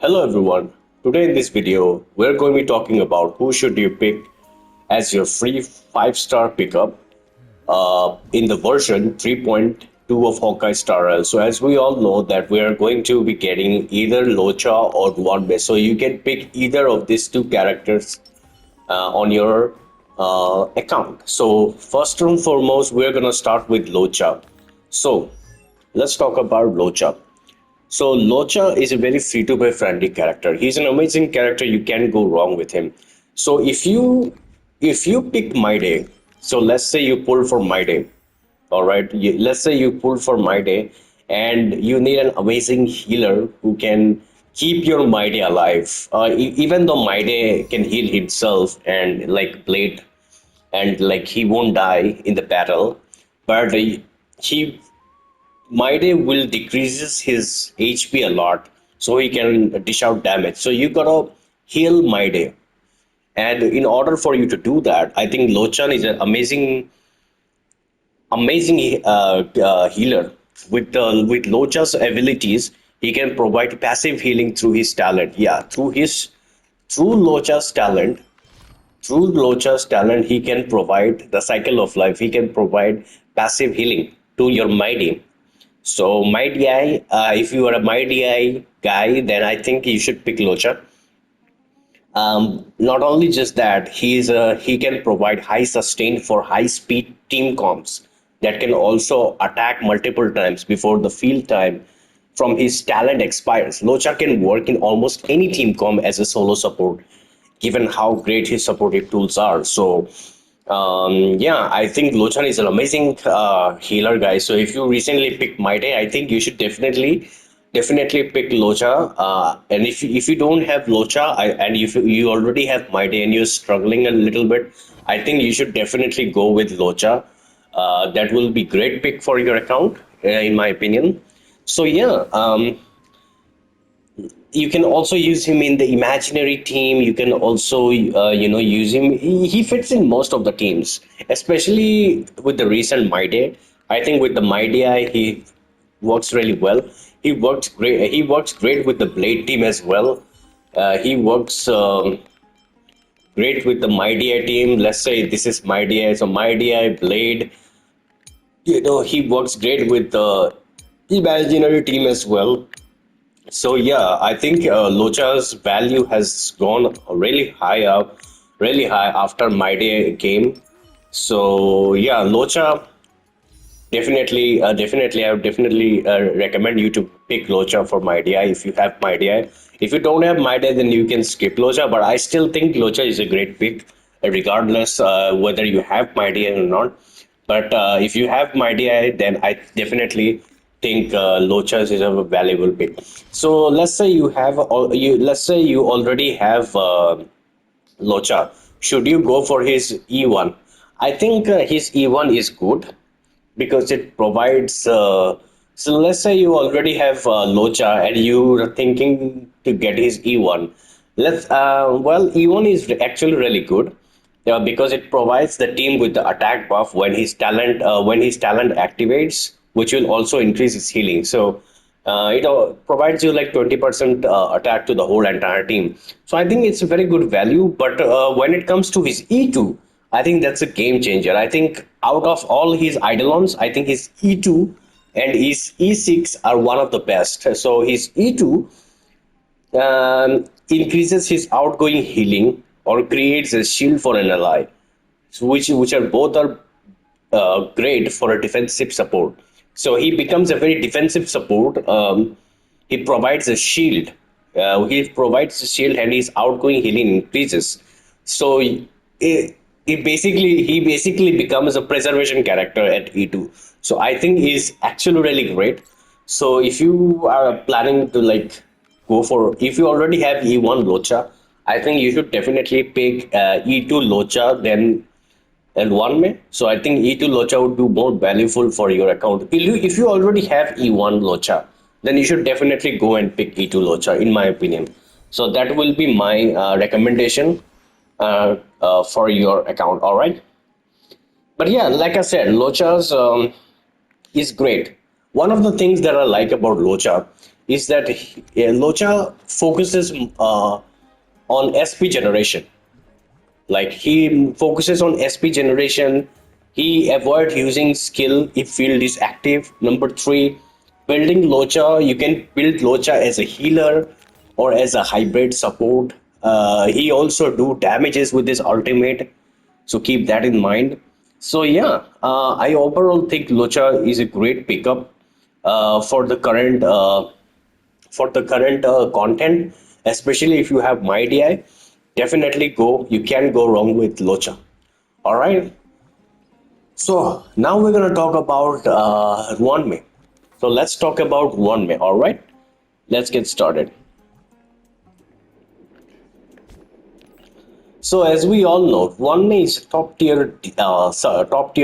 Hello everyone. Today in this video, we're going to be talking about who should you pick as your free 5-star pickup in the version 3.2 of Honkai Star Rail. So as we all know that we are going to be getting either Luocha or Ruan Mei. So you can pick either of these two characters on your account. So first and foremost, we're going to start with Luocha. So let's talk about Luocha. So Luocha is a very free-to-play friendly character. He's an amazing character. You can't go wrong with him. So if you pick My Day, so let's say you pull for My Day, all right. Let's say you pull for My Day, and you need an amazing healer who can keep your My Day alive. Even though My Day can heal himself and like Blade, and like he won't die in the battle, but he Day will decreases his HP a lot, so he can dish out damage. So you gotta heal Day, and in order for you to do that, I think Lochan is an amazing healer. With Locha's abilities, he can provide passive healing through his talent. Yeah, through Locha's talent, he can provide the cycle of life. He can provide passive healing to your Mighty. So Mighty, if you are a Mighty guy, then I think you should pick Luocha. Not only just that, he can provide high sustain for high speed team comps that can also attack multiple times before the field time from his talent expires. Luocha can work in almost any team comp as a solo support, given how great his supportive tools are. So yeah, I think Lochan is an amazing healer, guy. So if you recently picked Mighty, I think you should definitely pick Locha. And if you don't have Locha, and if you already have Mighty and you're struggling a little bit, I think you should definitely go with Locha. That will be great pick for your account, in my opinion. So yeah, you can also use him in the imaginary team. You can also use him. He fits in most of the teams, especially with the recent My Day. I think with the My Day he works really well. He works great with the Blade team as well. He works great with the My Day team. Let's say this is My Day, so My Day Blade. He works great with the imaginary team as well. So yeah, I think Locha's value has gone really high after My Day came. So yeah, Locha I would definitely recommend you to pick Locha for My Day if you have My Day. If you don't have My Day, then you can skip Locha. But I still think Locha is a great pick, regardless whether you have My Day or not. But if you have My Day, then I definitely think Lochas is a valuable pick. So let's say you already have Locha. Should you go for his E1? I think his E1 is good because it provides. So let's say you already have Locha and you are thinking to get his E1. E1 is actually really good because it provides the team with the attack buff when his talent activates, which will also increase his healing. So it provides you like 20% attack to the whole entire team. So I think it's a very good value. But when it comes to his E2, I think that's a game changer. I think out of all his Eidolons, I think his E2 and his E6 are one of the best. So his E2 increases his outgoing healing or creates a shield for an ally, so which are both are great for a defensive support. So he becomes a very defensive support. He provides a shield. And his outgoing healing increases. So he basically becomes a preservation character at E2. So I think he's actually really great. So if you are planning to like if you already have E1 Locha, I think you should definitely pick E2 Locha then and one May. So I think E2 Locha would be more valuable for your account. If you already have E1 Locha, then you should definitely go and pick E2 Locha, in my opinion. So that will be my recommendation for your account. All right. But yeah, like I said, Locha's is great. One of the things that I like about Locha is that Luocha focuses on SP generation. Like he focuses on SP generation. He avoid using skill if field is active. Number three, building Luocha. You can build Luocha as a healer or as a hybrid support. He also do damages with his ultimate, so keep that in mind. So yeah, I overall think Luocha is a great pickup for the current content, especially if you have MyDI. Definitely go. You can't go wrong with Luocha. All right. So now we're gonna talk about Ruan Mei. So let's talk about Ruan Mei. All right. Let's get started. So as we all know, Ruan Mei is top tier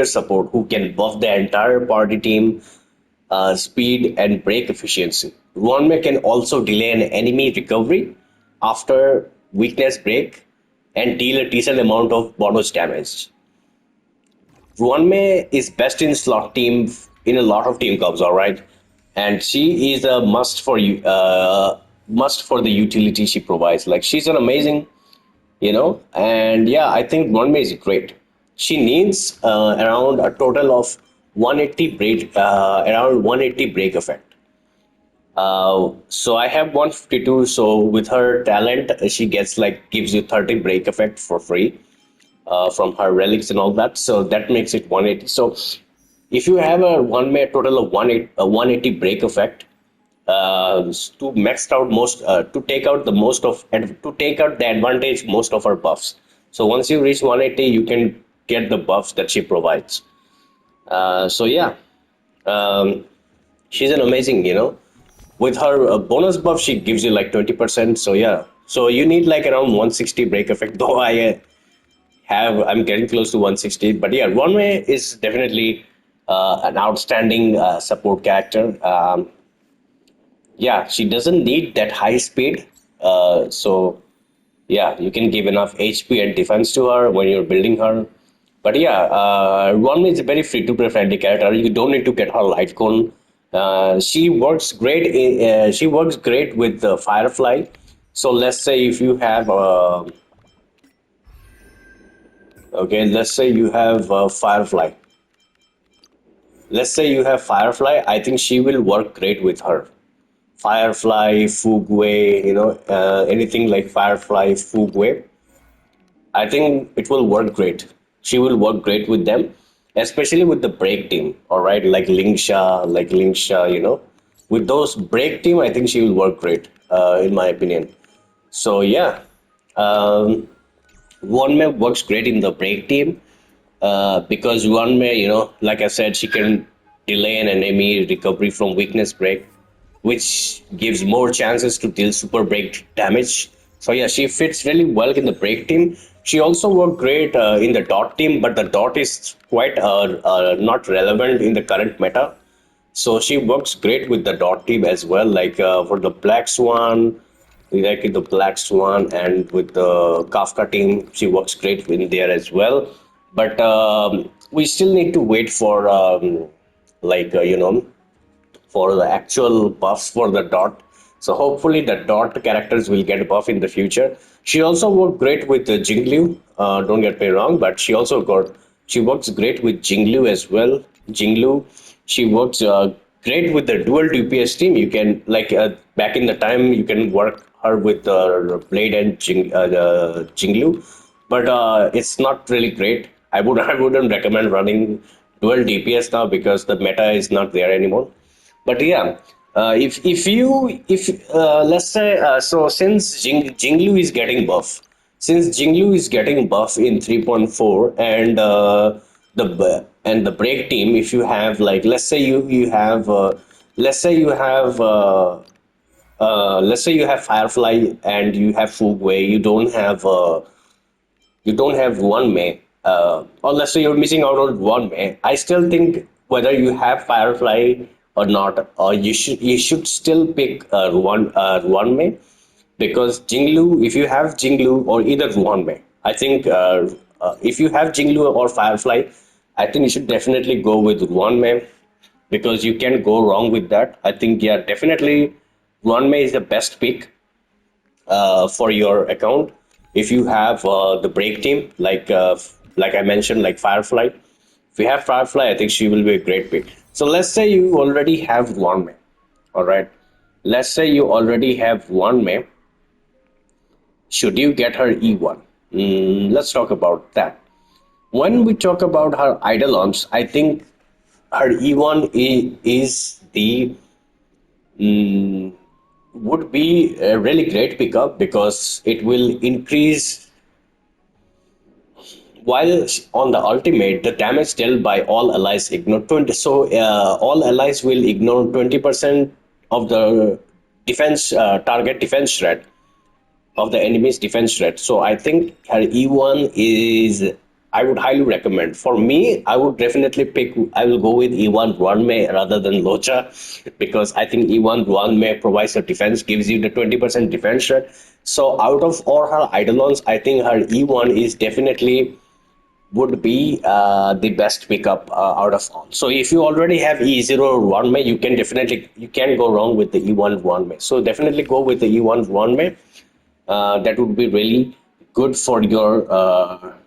support who can buff the entire party team, speed and break efficiency. Ruan Mei can also delay an enemy recovery after weakness break and deal a decent amount of bonus damage. Ruan Mei is best in slot team in a lot of team comps, all right, and she is a must for the utility she provides. Like she's an amazing, and yeah, I think Ruan Mei is great. She needs around a total of 180 break effect. So I have 152. So with her talent, she gets like gives you 30 break effect for free from her relics and all that. So that makes it 180. So if you have a total of 180 break effect, to max out most to take out the most of and to take out the advantage most of her buffs. So once you reach 180, you can get the buffs that she provides. So yeah, um, she's an amazing, with her bonus buff, she gives you like 20%. So yeah, so you need like around 160 break effect. Though I'm getting close to 160, but yeah, Ruan Mei is definitely an outstanding support character. Yeah, she doesn't need that high speed. So yeah, you can give enough HP and defense to her when you're building her. But yeah, Ruan Mei is a very free to play friendly character. You don't need to get her light cone. She works great with the Firefly. So let's say if you have okay, let's say you have Firefly. Let's say you have Firefly. I think she will work great with her. Firefly, Fugue, anything like Firefly, Fugue. I think it will work great. She will work great with them, especially with the break team. All right, like Lingsha, with those break team, I think she will work great, in my opinion. So yeah, um, Ruan Mei works great in the break team because Ruan Mei, like I said, she can delay an enemy recovery from weakness break, which gives more chances to deal super break damage. So yeah, she fits really well in the break team. She also worked great in the dot team, but the dot is quite not relevant in the current meta. So she works great with the dot team as well, like for the Black Swan, like in the Black Swan and with the Kafka team, she works great in there as well. But we still need to wait for like for the actual buffs for the dot. So hopefully the dot characters will get a buff in the future. She also worked great with Jingliu. Don't get me wrong, but she works great with Jingliu as well. Jingliu, she works great with the dual DPS team. You can like back in the time you can work her with Blade and Jingliu, but it's not really great. I wouldn't recommend running dual DPS now because the meta is not there anymore. But yeah, if let's say so since Jinglu is getting buff, since Jinglu is getting buff in 3.4 and the break team, if you have like let's say you have Firefly and you have Fugway, you don't have Ruan Mei, or let's say you're missing out on Ruan Mei, I still think whether you have Firefly or not, or you should still pick Ruan Mei because Jinglu, if you have Jinglu or either Ruan Mei, I think if you have Jinglu or Firefly, I think you should definitely go with Ruan Mei because you can go wrong with that. I think yeah, definitely Ruan Mei is the best pick for your account. If you have the break team, like I mentioned, like Firefly. If you have Firefly, I think she will be a great pick. So let's say you already have Ruan Mei. All right. Let's say you already have Ruan Mei. Should you get her E1? Let's talk about that. When we talk about her Eidolons, I think her E1 is the would be a really great pickup because it will increase while on the ultimate the damage dealt by all allies ignore 20, so all allies will ignore 20% of the defense target defense threat of the enemy's defense threat. So I think her E1 is, I would highly recommend. For me, I would definitely pick, I will go with E1 Ruan Mei rather than Luocha because I think E1 Ruan Mei provides a defense, gives you the 20% defense threat. So out of all her Eidolons, I think her E1 is definitely would be the best pickup out of all. So if you already have E0 Ruan Mei, you can definitely, you can't go wrong with the E1 Ruan Mei. So definitely go with the E1 Ruan Mei. That would be really good for your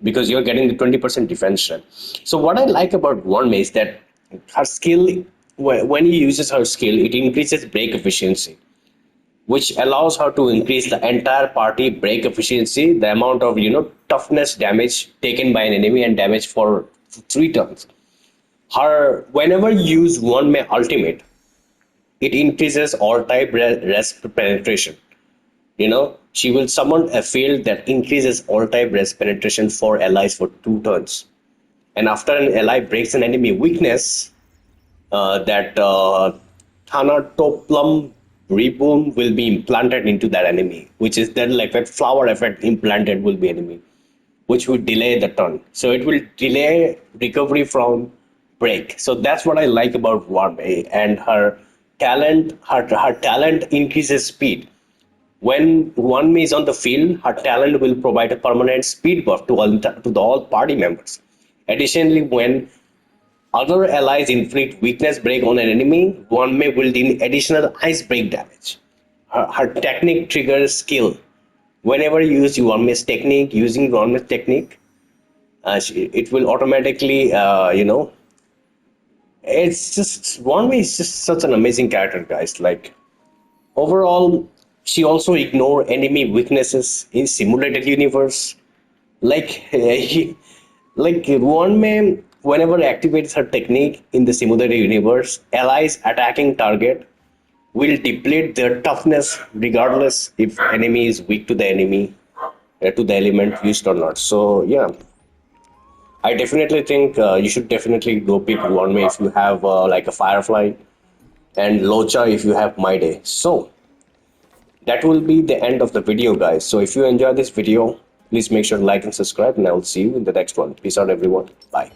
because you're getting the 20% defense run. So what I like about Ruan Mei is that her skill, when he uses her skill, it increases break efficiency, which allows her to increase the entire party break efficiency, the amount of toughness damage taken by an enemy and damage for 3 turns. Her whenever you use Ruan Mei ultimate, it increases all type rest penetration. She will summon a field that increases all type rest penetration for allies for 2 turns. And after an ally breaks an enemy weakness, that Thanatoplum Reboom will be implanted into that enemy, which is then like that flower effect implanted will be enemy, which will delay the turn. So it will delay recovery from break. So that's what I like about Ruan Mei, and her talent. Her talent increases speed. When Ruan Mei is on the field, her talent will provide a permanent speed buff to the all party members. Additionally, when other allies inflict weakness break on an enemy, Ruan Mei will deal additional ice break damage. Her technique triggers skill. Whenever you use Ruan Mei's technique, using Ruan Mei's technique, it will automatically, it's just, Ruan Mei is just such an amazing character, guys. Like, overall, she also ignore enemy weaknesses in simulated universe. Like Ruan Mei, whenever activates her technique in the simulated universe, allies attacking target will deplete their toughness regardless if enemy is weak to the enemy to the element used or not. So yeah, I definitely think you should definitely go pick Ruan Mei if you have like a Firefly, and Luocha if you have My Day. So that will be the end of the video, guys. So if you enjoyed this video, please make sure to like and subscribe, and I will see you in the next one. Peace out, everyone. Bye.